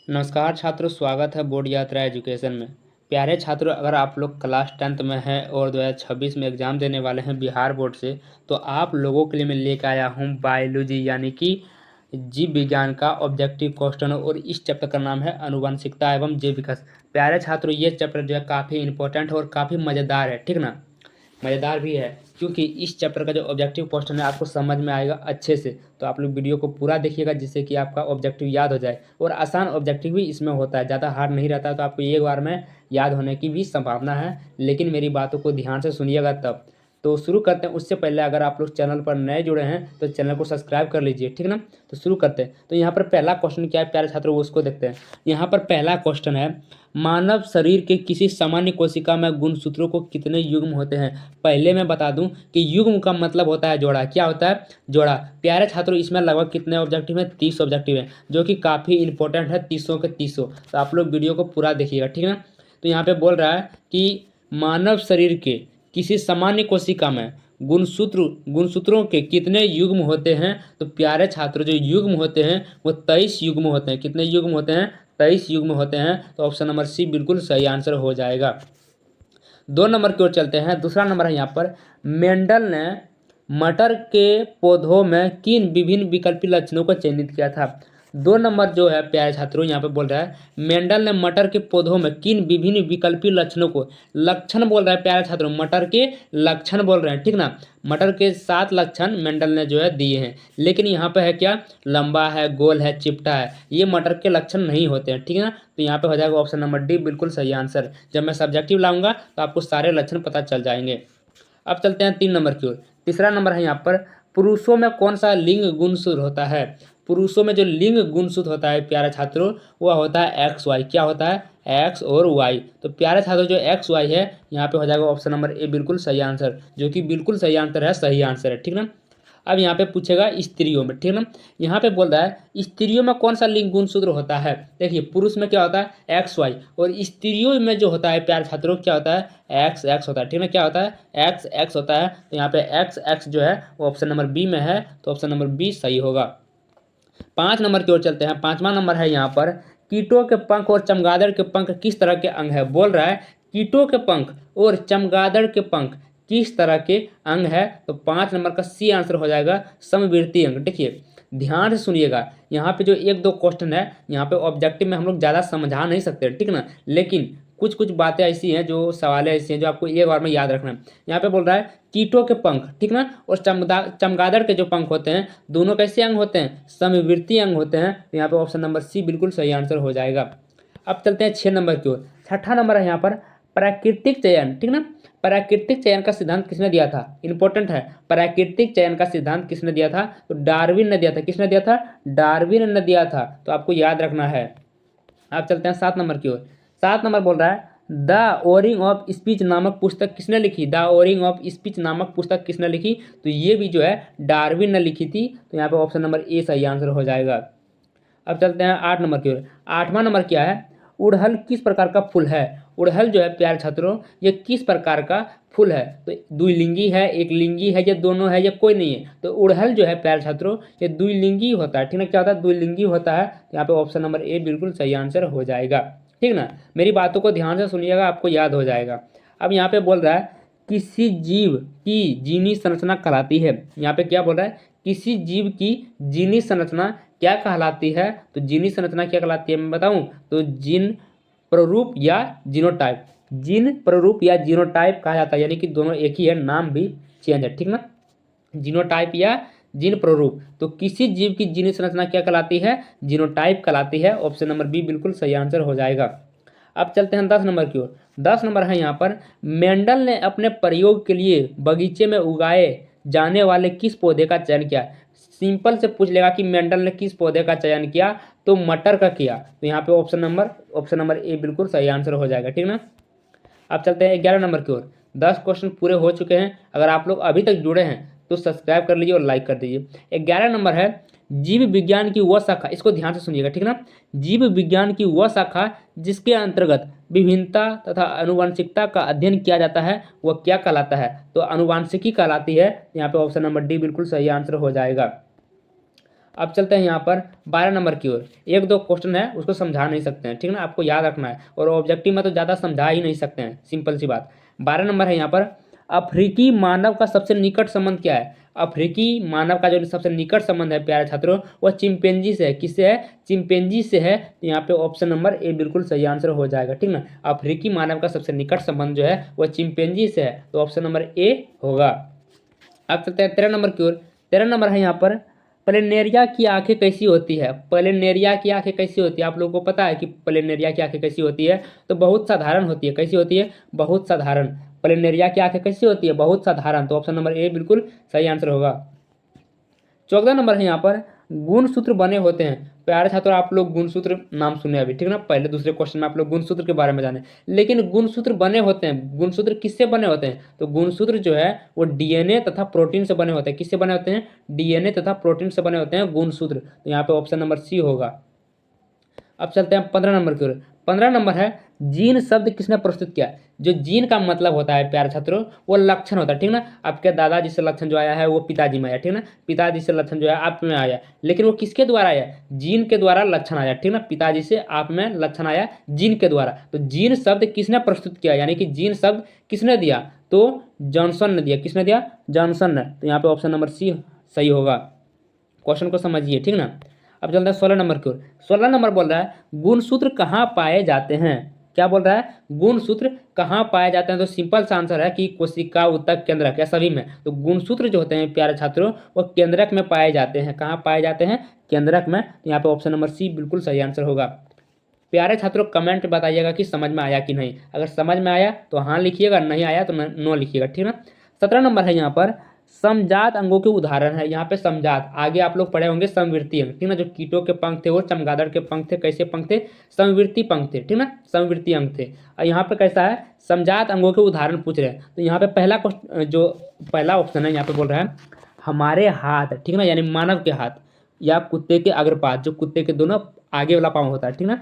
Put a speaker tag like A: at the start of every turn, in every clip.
A: नमस्कार छात्रों, स्वागत है बोर्ड यात्रा एजुकेशन में। प्यारे छात्रों, अगर आप लोग क्लास 10th में हैं और 2026 में एग्ज़ाम देने वाले हैं बिहार बोर्ड से, तो आप लोगों के लिए मैं लेकर आया हूं बायोलॉजी यानी कि जीव विज्ञान का ऑब्जेक्टिव क्वेश्चन। और इस चैप्टर का नाम है आनुवंशिकता एवं जैव विकास। प्यारे छात्रों, ये चैप्टर जो है काफ़ी इंपॉर्टेंट और काफ़ी मज़ेदार है, ठीक ना। मज़ेदार भी है क्योंकि इस चैप्टर का जो ऑब्जेक्टिव क्वेश्चन है आपको समझ में आएगा अच्छे से। तो आप लोग वीडियो को पूरा देखिएगा जिससे कि आपका ऑब्जेक्टिव याद हो जाए। और आसान ऑब्जेक्टिव भी इसमें होता है, ज़्यादा हार्ड नहीं रहता, तो आपको एक बार में याद होने की भी संभावना है। लेकिन मेरी बातों को ध्यान से सुनिएगा तब। तो शुरू करते हैं। उससे पहले अगर आप लोग चैनल पर नए जुड़े हैं तो चैनल को सब्सक्राइब कर लीजिए, ठीक ना। तो शुरू करते हैं। तो यहाँ पर पहला क्वेश्चन क्या है प्यारे छात्रों, उसको देखते हैं। यहाँ पर पहला क्वेश्चन है, मानव शरीर के किसी सामान्य कोशिका में गुणसूत्रों को कितने युग्म होते हैं। पहले मैं बता दूं कि युग्म का मतलब होता है जोड़ा। क्या होता है? जोड़ा। प्यारे छात्रों, इसमें लगभग कितने ऑब्जेक्टिव हैं? 30 ऑब्जेक्टिव हैं, जो कि काफ़ी इंपॉर्टेंट है। 30 के 30। तो आप लोग वीडियो को पूरा देखिएगा, ठीक है ना। तो यहाँ पे बोल रहा है कि मानव शरीर के किसी सामान्य कोशिका में गुणसूत्रों के कितने युग्म होते हैं। तो प्यारे छात्रों, जो युग्म होते हैं वो 23 युग्म होते हैं। कितने युग्म होते हैं? 23 युग्म होते हैं। तो ऑप्शन नंबर सी बिल्कुल सही आंसर हो जाएगा। 2 नंबर की ओर चलते हैं। दूसरा नंबर है यहाँ पर, मेंडल ने मटर के पौधों में किन विभिन्न विकल्पी लक्षणों को चयनित किया था। 2 नंबर जो है प्यारे छात्रों, यहाँ पे बोल रहा है मेंडल ने मटर के पौधों में किन विभिन्न विकल्पी लक्षणों को, लक्षण बोल रहा है प्यारे छात्रों, मटर के लक्षण बोल रहे हैं, ठीक ना। मटर के 7 लक्षण मेंडल ने जो है दिए हैं। लेकिन यहाँ पे है क्या? लंबा है, गोल है, चिपटा है। ये मटर के लक्षण नहीं होते हैं, ठीक है ना। तो यहाँ पे हो जाएगा ऑप्शन नंबर डी बिल्कुल सही आंसर। जब मैं सब्जेक्टिव लाऊंगा तो आपको सारे लक्षण पता चल जाएंगे। अब चलते हैं 3 नंबर की ओर। तीसरा नंबर है यहाँ पर, पुरुषों में कौन सा लिंग गुणसूत्र होता है। पुरुषों में जो लिंग गुणसूत्र होता है प्यारे छात्रों, वह होता है एक्स वाई। क्या होता है? एक्स और वाई। तो प्यारे छात्रों, जो एक्स वाई है यहाँ पे हो जाएगा ऑप्शन नंबर ए बिल्कुल सही आंसर, जो कि बिल्कुल सही आंसर है, सही आंसर है, ठीक ना। अब यहाँ पे पूछेगा स्त्रियों में, ठीक है ना। यहाँ पे बोल रहा है स्त्रियों में कौन सा लिंग गुणसूत्र होता है। देखिए, पुरुष में क्या होता है? X Y. और स्त्रियों में जो होता है प्यारे छात्रों, क्या होता है? एक्स एक्स होता है, ठीक है। क्या होता है? एक्स एक्स होता है। तो यहाँ पे एक्स एक्स जो है वो ऑप्शन नंबर बी में है। तो ऑप्शन नंबर बी सही होगा। 5 नंबर की ओर चलते हैं। 5वां नंबर है यहाँ पर, कीटों के पंख और चमगादड़ के पंख किस तरह के अंग है। बोल रहा है कीटों के पंख और चमगादड़ के पंख किस तरह के अंग है। तो 5 नंबर का सी आंसर हो जाएगा समवर्ती अंग। देखिए, ध्यान से सुनिएगा। यहाँ पे जो 1-2 क्वेश्चन है, यहाँ पे ऑब्जेक्टिव में हम लोग ज़्यादा समझा नहीं सकते, ठीक ना। लेकिन कुछ कुछ बातें ऐसी हैं, जो सवालें ऐसी हैं जो आपको एक बार में याद रखना है। यहाँ पे बोल रहा है कीटों के पंख, ठीक ना, और चमगादड़ के जो पंख होते हैं, दोनों कैसे अंग होते हैं? समवर्ती अंग होते हैं। तो यहाँ पे ऑप्शन नंबर सी बिल्कुल सही आंसर हो जाएगा। अब चलते हैं 6 नंबर की ओर। 6ठा नंबर है यहाँ पर, प्राकृतिक चयन, ठीक ना। प्राकृतिक चयन का सिद्धांत किसने दिया था? इंपॉर्टेंट है। प्राकृतिक चयन का सिद्धांत किसने दिया था? तो डार्विन ने दिया था। किसने दिया था? डार्विन ने दिया था। तो आपको याद रखना है। अब चलते हैं 7 नंबर की ओर। 7 नंबर बोल रहा है, द ओरिंग ऑफ स्पीच नामक पुस्तक किसने लिखी। द ओरिंग ऑफ स्पीच नामक पुस्तक किसने लिखी। तो ये भी जो है डार्विन ने लिखी थी। तो यहाँ पे ऑप्शन नंबर ए सही आंसर हो जाएगा। अब चलते हैं 8 नंबर की ओर। 8वां नंबर क्या है? उड़हल किस प्रकार का फूल है। उड़हल जो है प्यारे छात्रों, ये किस प्रकार का फूल है। तो द्विलिंगी है, एक लिंगी है, या दोनों है, या कोई नहीं है। तो उड़हल जो है प्यारे छात्रों, ये द्विलिंगी होता है, ठीक है। क्या होता है? द्विलिंगी होता है। यहाँ पे ऑप्शन नंबर ए बिल्कुल सही आंसर हो जाएगा, ठीक ना। मेरी बातों को ध्यान से सुनिएगा, आपको याद हो जाएगा। अब यहाँ पे बोल रहा है किसी जीव की जीनी संरचना कहलाती है। यहाँ पे क्या बोल रहा है? किसी जीव की जीनी संरचना क्या कहलाती है। तो जीनी संरचना क्या कहलाती है मैं बताऊं, तो जीन प्ररूप या जीनोटाइप। जीन प्ररूप या जीनोटाइप कहा जाता है, यानी कि दोनों एक ही है, नाम भी चेंज है, ठीक ना। जीनोटाइप या जीन प्ररूप। तो किसी जीव की जीनी संरचना क्या कहलाती है? जीनोटाइप कहलाती है। ऑप्शन नंबर बी बिल्कुल सही आंसर हो जाएगा। अब चलते हैं 10 नंबर की ओर। 10 नंबर है यहाँ पर, मेंडल ने अपने प्रयोग के लिए बगीचे में उगाए जाने वाले किस पौधे का चयन किया। सिंपल से पूछ लेगा कि मेंडल ने किस पौधे का चयन किया, तो मटर का किया। तो यहाँ पे ऑप्शन नंबर ए बिल्कुल सही आंसर हो जाएगा, ठीक ना। अब चलते हैं 11 नंबर की ओर। 10 क्वेश्चन पूरे हो चुके हैं। अगर आप लोग अभी तक जुड़े हैं तो सब्सक्राइब कर लीजिए और लाइक कर दीजिए। 11 नंबर है, जीव विज्ञान की वह शाखा, इसको ध्यान से सुनिएगा, ठीक ना। जीव विज्ञान की वह शाखा जिसके अंतर्गत विभिन्नता तथा आनुवंशिकता का अध्ययन किया जाता है, वह क्या कहलाता है। तो आनुवंशिकी कहलाती है। यहाँ पे ऑप्शन नंबर डी बिल्कुल सही आंसर हो जाएगा। अब चलते हैं यहाँ पर 12 नंबर की ओर। एक दो क्वेश्चन है उसको समझा नहीं सकते हैं, ठीक है ना, आपको याद रखना है, और ऑब्जेक्टिव में तो ज़्यादा समझा ही नहीं सकते हैं, सिंपल सी बात। 12 नंबर है यहाँ पर, अफ्रीकी मानव का सबसे निकट संबंध क्या है? अफ्रीकी मानव का जो सबसे निकट संबंध है प्यारे छात्रों, वह चिंपैंजी से है। किससे है? चिंपैंजी से है। तो यहाँ पे ऑप्शन नंबर ए बिल्कुल सही आंसर हो जाएगा, ठीक ना। अफ्रीकी मानव का सबसे निकट संबंध जो है वह चिंपैंजी से है, तो ऑप्शन नंबर ए होगा। अब चलते हैं 13 नंबर की ओर। 13 नंबर है यहाँ पर, प्लेनेरिया की आंखें कैसी होती है? प्लेनेरिया की आंखें कैसी होती है? आप लोगों को पता है कि प्लेनेरिया की आंखें कैसी होती है? तो बहुत साधारण होती है। कैसी होती है? बहुत साधारण। प्लेनेरिया की आंखें कैसी होती है? बहुत साधारण। तो ऑप्शन नंबर ए बिल्कुल सही आंसर होगा। 14 नंबर है यहाँ पर, गुणसूत्र बने होते हैं। प्यारे छात्रों, आप लोग गुणसूत्र नाम सुने अभी, ठीक ना, पहले दूसरे क्वेश्चन में आप लोग गुणसूत्र के बारे में जाने, लेकिन गुणसूत्र बने होते हैं। गुणसूत्र किससे बने होते हैं? तो गुणसूत्र जो है वो डीएनए तथा प्रोटीन से बने होते हैं। किससे बने होते हैं? डीएनए तथा प्रोटीन से बने होते हैं गुणसूत्र। तो यहाँ पे ऑप्शन नंबर सी होगा। अब चलते हैं 15 नंबर की ओर। 15 नंबर है, जीन शब्द किसने प्रस्तुत किया? जो जीन का मतलब होता है प्यारे छात्रों, वो लक्षण होता है, ठीक ना। आपके दादाजी से लक्षण जो आया है वो पिताजी में आया, ठीक ना। पिताजी से लक्षण जो है आप में आया, लेकिन वो किसके द्वारा आया? जीन के द्वारा लक्षण आया, ठीक ना। पिताजी से आप में लक्षण आया जीन के द्वारा। तो जीन शब्द किसने प्रस्तुत किया, यानी कि जीन शब्द किसने दिया? तो जॉनसन ने दिया। किसने दिया? जॉनसन ने। तो यहाँ पे ऑप्शन नंबर सी सही होगा। क्वेश्चन को समझिए, ठीक ना। अब चलता है 16 नंबर की ओर। 16 नंबर बोल रहा है, गुणसूत्र कहाँ पाए जाते हैं? क्या बोल रहा है? गुणसूत्र कहाँ पाए जाते हैं? तो सिंपल सा आंसर है कि कोशिका, ऊतक, केंद्रक, या सभी में। तो गुणसूत्र जो होते हैं प्यारे छात्रों, वो केंद्रक में पाए जाते हैं। कहाँ पाए जाते हैं? केंद्रक में। तो यहाँ पे ऑप्शन नंबर सी बिल्कुल सही आंसर होगा। प्यारे छात्रों, कमेंट बताइएगा कि समझ में आया कि नहीं। अगर समझ में आया तो हाँ लिखिएगा, नहीं आया तो नो लिखिएगा, ठीक ना। 17 नंबर है यहाँ पर, समजात अंगों के उदाहरण है। यहाँ पे समजात, आगे आप लोग पढ़े होंगे समवृत्ति अंग, ठीक ना। जो कीटों के पंख थे वो चमगादड़ के पंख थे। कैसे पंख थे? समवृत्ति पंख थे, ठीक ना, समवृत्ति अंग थे। और यहाँ पे कैसा है? समजात अंगों के उदाहरण पूछ रहे हैं। तो यहाँ पे पहला क्वेश्चन, जो पहला ऑप्शन है यहाँ पे बोल रहा है हमारे हाथ, ठीक ना, यानी मानव के हाथ, या कुत्ते के अग्रपाद, जो कुत्ते के दोनों आगे वाला पाँव होता है, ठीक ना।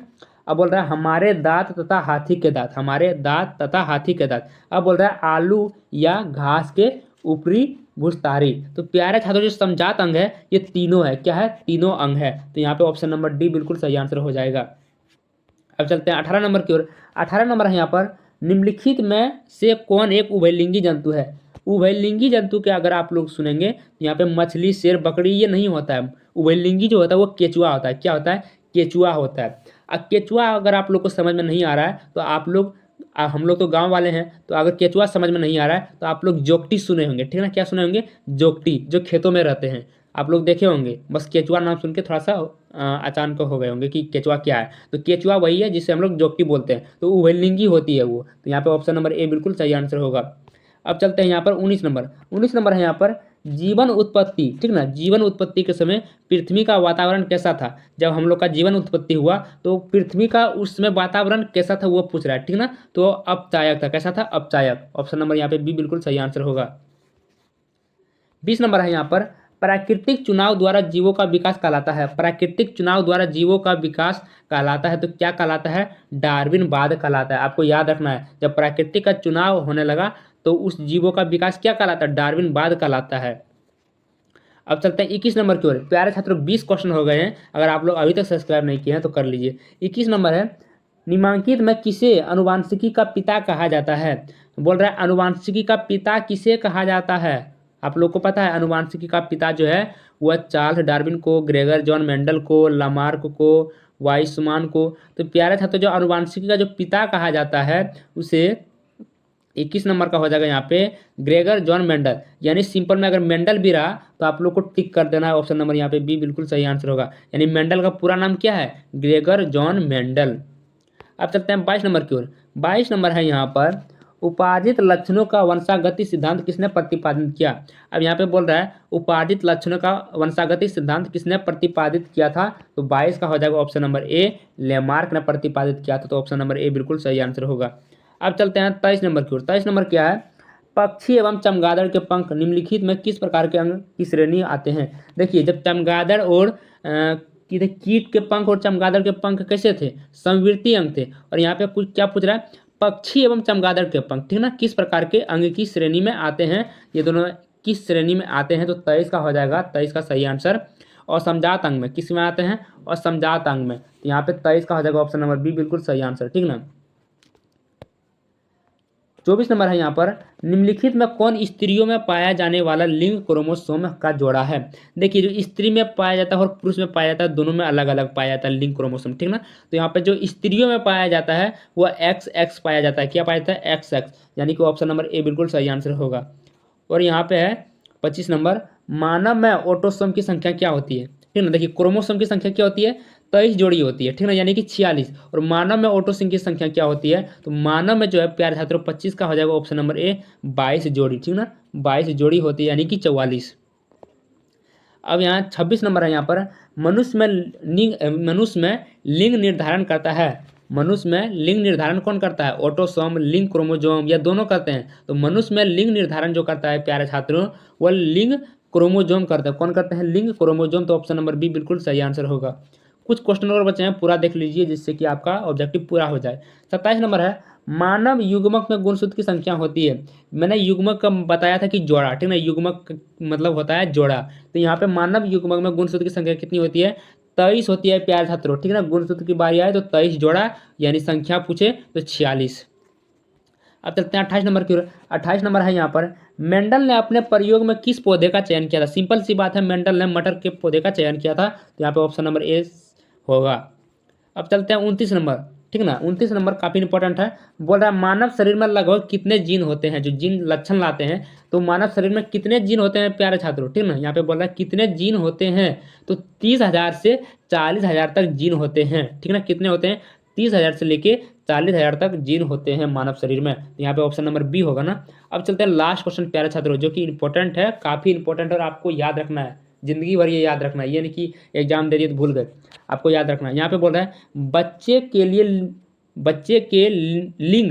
A: अब बोल रहा है हमारे दांत तथा हाथी के दांत, हमारे दांत तथा हाथी के दांत। अब बोल रहा है आलू या घास के ऊपरी भुस्तारी। तो प्यारे छात्रों, जो समजात अंग है ये तीनों है। क्या है? तीनों अंग है। तो यहाँ पे ऑप्शन नंबर डी बिल्कुल सही आंसर हो जाएगा। अब चलते हैं 18 नंबर की ओर। 18 नंबर है यहाँ पर, निम्नलिखित में से कौन एक उभयलिंगी जंतु है? उभयलिंगी जंतु के अगर आप लोग सुनेंगे तो यहाँ पे मछली, शेर, बकरी ये नहीं होता है। उभयलिंगी जो होता है वो केचुआ होता है। क्या होता है? केचुआ होता है। अब केचुआ अगर आप लोग को समझ में नहीं आ रहा है तो आप लोग, हम लोग तो गांव वाले हैं, तो अगर केचुआ समझ में नहीं आ रहा है तो आप लोग जोगटी सुने होंगे, ठीक है ना। क्या सुने होंगे? जोगटी, जो खेतों में रहते हैं, आप लोग देखे होंगे। बस केचुआ नाम सुन के थोड़ा सा अचानक हो गए होंगे कि केचुआ क्या है। तो केचुआ वही है जिसे हम लोग जोगटी बोलते हैं। तो उभयलिंगी होती है वो। तो यहाँ पे ऑप्शन नंबर ए बिल्कुल सही आंसर होगा। अब चलते हैं यहाँ पर 19 नंबर। 19 नंबर है यहाँ पर, जीवन उत्पत्ति, ठीक ना, जीवन उत्पत्ति के समय पृथ्वी का वातावरण कैसा था? जब हम लोग का जीवन उत्पत्ति हुआ तो पृथ्वी का उस समय वातावरण कैसा था वो पूछ रहा है, ठीक ना। तो अपचायक था। कैसा था? अपचायक। ऑप्शन नंबर यहाँ पे बी बिल्कुल सही आंसर होगा। 20 नंबर है यहाँ पर, प्राकृतिक चुनाव द्वारा जीवों का विकास कहलाता है। प्राकृतिक चुनाव द्वारा जीवों का विकास कहलाता है। तो क्या कहलाता है? डार्विनवाद कहलाता है। आपको याद रखना है, जब प्राकृतिक का चुनाव होने लगा तो उस जीवों का विकास क्या कहलाता है? डार्विनवाद कहलाता है। अब चलते हैं 21 नंबर की ओर। प्यारे छात्रों, 20 क्वेश्चन हो गए हैं। अगर आप लोग अभी तक सब्सक्राइब नहीं किए हैं तो कर लीजिए। 21 नंबर है, निम्नलिखित में किसे अनुवांशिकी का पिता कहा जाता है? बोल रहा है अनुवांशिकी का पिता किसे कहा जाता है? आप लोग को पता है अनुवांशिकी का पिता जो है वह चार्ल्स डार्विन को, ग्रेगर जॉन मेंडल को, लामार्क को, वाइसमान को। तो प्यारे छात्रों, जो अनुवांशिकी का जो पिता कहा जाता है उसे 21 नंबर का हो जाएगा यहाँ पे ग्रेगर जॉन मेंडल। यानी सिंपल में अगर मेंडल भी रहा तो आप लोग को टिक कर देना है। ऑप्शन नंबर यहाँ पे बी बिल्कुल सही आंसर होगा। यानी मेंडल का पूरा नाम क्या है? Gregor John Mendel. अब चलते हैं 22 नंबर की ओर। 22 नंबर है यहाँ पर, उपार्जित लक्षणों का वंशागति सिद्धांत किसने प्रतिपादित किया? अब यहाँ पे बोल रहा है उपार्जित लक्षणों का वंशागति सिद्धांत किसने प्रतिपादित किया था? तो 22 का हो जाएगा ऑप्शन नंबर ए, लेमार्क ने प्रतिपादित किया था। तो ऑप्शन नंबर ए बिल्कुल सही आंसर होगा। अब चलते हैं 23 नंबर की ओर। 23 नंबर क्या है? पक्षी एवं चमगादड़ के पंख निम्नलिखित में किस प्रकार के अंग की श्रेणी आते हैं? देखिए, जब चमगादड़ और कीट के पंख और चमगादड़ के पंख कैसे थे? समवृत्ति अंग थे। और यहाँ पे कुछ क्या पूछ रहा है? पक्षी एवं चमगादड़ के पंख, ठीक ना, किस प्रकार के अंग की श्रेणी में आते हैं? ये दोनों किस श्रेणी में आते हैं? तो 23 का हो जाएगा, 23 का सही आंसर। असमजात अंग में, किस में आते हैं, असमजात अंग में। तो यहाँ पे 23 का हो जाएगा ऑप्शन नंबर बी बिल्कुल सही आंसर, ठीक ना। 24 नंबर है यहाँ पर, निम्नलिखित में कौन स्त्रियों में पाया जाने वाला लिंग क्रोमोसोम का जोड़ा है। देखिए जो स्त्री में पाया जाता है और पुरुष में पाया जाता है, दोनों में अलग अलग पाया जाता है लिंग क्रोमोसोम, ठीक ना। तो यहाँ पे जो स्त्रियों में पाया जाता है वह XX पाया जाता है। क्या पाया जाता है, XX, यानी कि ऑप्शन नंबर ए बिल्कुल सही आंसर होगा। और यहाँ पे है 25 नंबर, मानव में ऑटोसोम की संख्या क्या होती है, ठीक ना। देखिए क्रोमोसोम की संख्या क्या होती है, 23 जोड़ी होती है, ठीक ना, यानी कि 46। और मानव में ऑटोसोम की संख्या क्या होती है, तो मानव में जो है प्यारे छात्रों 25 का हो जाएगा ऑप्शन नंबर ए 22 जोड़ी, ठीक ना, 22 जोड़ी होती है, यानी कि 44। अब यहाँ 26 नंबर है यहाँ पर, मनुष्य में लिंग निर्धारण करता है। मनुष्य में लिंग निर्धारण कौन करता है, ऑटोसोम, लिंग क्रोमोसोम, या दोनों करते हैं। तो मनुष्य में लिंग निर्धारण जो करता है प्यारे छात्रों, वह लिंग क्रोमोसोम करते हैं। कौन करते हैं, लिंग क्रोमोसोम। तो ऑप्शन नंबर बी बिल्कुल सही आंसर होगा। कुछ क्वेश्चन और बचे हैं, पूरा देख लीजिए जिससे कि आपका ऑब्जेक्टिव पूरा हो जाए। 27 नंबर है, मानव युग्मक में गुणसूत्र की संख्या होती है। मैंने युग्मक का बताया था कि जोड़ा, ठीक ना, युग्मक मतलब होता है जोड़ा। तो यहाँ पे मानव युग्मक में गुणसूत्र की संख्या कितनी होती है, 23 होती है प्यारे छात्रों, ठीक है ना। गुणसूत्र की बारी आए तो 23 जोड़ा, यानी संख्या पूछे तो 46। अब चलते हैं 28 नंबर की ओर। 28 नंबर है यहाँ पर, मेंडल ने अपने प्रयोग में किस पौधे का चयन किया था। सिंपल सी बात है, मेंडल ने मटर के पौधे का चयन किया था। तो यहाँ पे ऑप्शन नंबर ए होगा। अब चलते हैं 29 नंबर, ठीक ना। 29 नंबर काफ़ी इंपॉर्टेंट है। बोल रहा है मानव शरीर में लगभग कितने जीन होते हैं, जो जीन लक्षण लाते हैं। तो मानव शरीर में कितने जीन होते हैं प्यारे छात्रों, ठीक ना। यहाँ पे बोल रहा है कितने जीन होते हैं, तो 30,000 से 40,000 तक जीन होते हैं, ठीक ना। कितने होते हैं, 30,000 से लेके 40,000 तक जीन होते हैं मानव शरीर में। तो यहाँ पे ऑप्शन नंबर बी होगा ना। अब चलते हैं लास्ट क्वेश्चन प्यारे छात्रों, जो कि इंपॉर्टेंट है, काफ़ी इंपॉर्टेंट है और आपको याद रखना है, जिंदगी भर ये याद रखना है, ये नहीं कि एग्जाम दे दिए तो भूल गए, आपको याद रखना है। यहाँ पे बोल रहा है बच्चे के लिंग,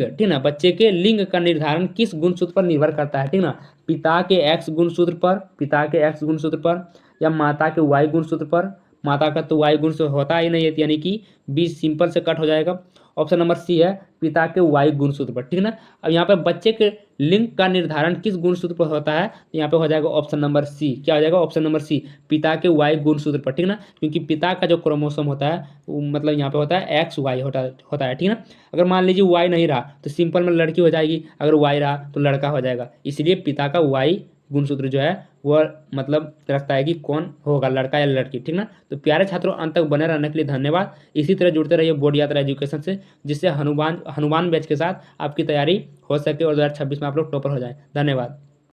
A: ठीक ना, बच्चे के लिंग का निर्धारण किस गुणसूत्र पर निर्भर करता है, ठीक ना। पिता के X गुणसूत्र पर, पिता के X गुणसूत्र पर, या माता के Y गुणसूत्र पर। माता का तो Y गुणसूत्र होता ही नहीं है, यानी कि बी सिंपल से कट हो जाएगा। ऑप्शन नंबर सी है पिता के Y गुणसूत्र पर, ठीक ना। अब यहाँ पे बच्चे के लिंग का निर्धारण किस गुणसूत्र पर होता है, तो यहाँ पे हो जाएगा ऑप्शन नंबर सी। क्या हो जाएगा, ऑप्शन नंबर सी, पिता के Y गुणसूत्र पर, ठीक ना। क्योंकि पिता का जो क्रोमोसोम होता है वो मतलब यहाँ पे होता है XY होता है, ठीक ना। अगर मान लीजिए Y नहीं रहा तो सिंपल में लड़की हो जाएगी, अगर Y रहा तो लड़का हो जाएगा। इसलिए पिता का Y गुणसूत्र जो है वह मतलब रखता है कि कौन होगा, लड़का या लड़की, ठीक ना। तो प्यारे छात्रों, अंत तक बने रहने के लिए धन्यवाद। इसी तरह जुड़ते रहिए बोर्ड यात्रा एजुकेशन से, जिससे हनुमान बैच के साथ आपकी तैयारी हो सके और 2026 में आप लोग टॉपर हो जाएं। धन्यवाद।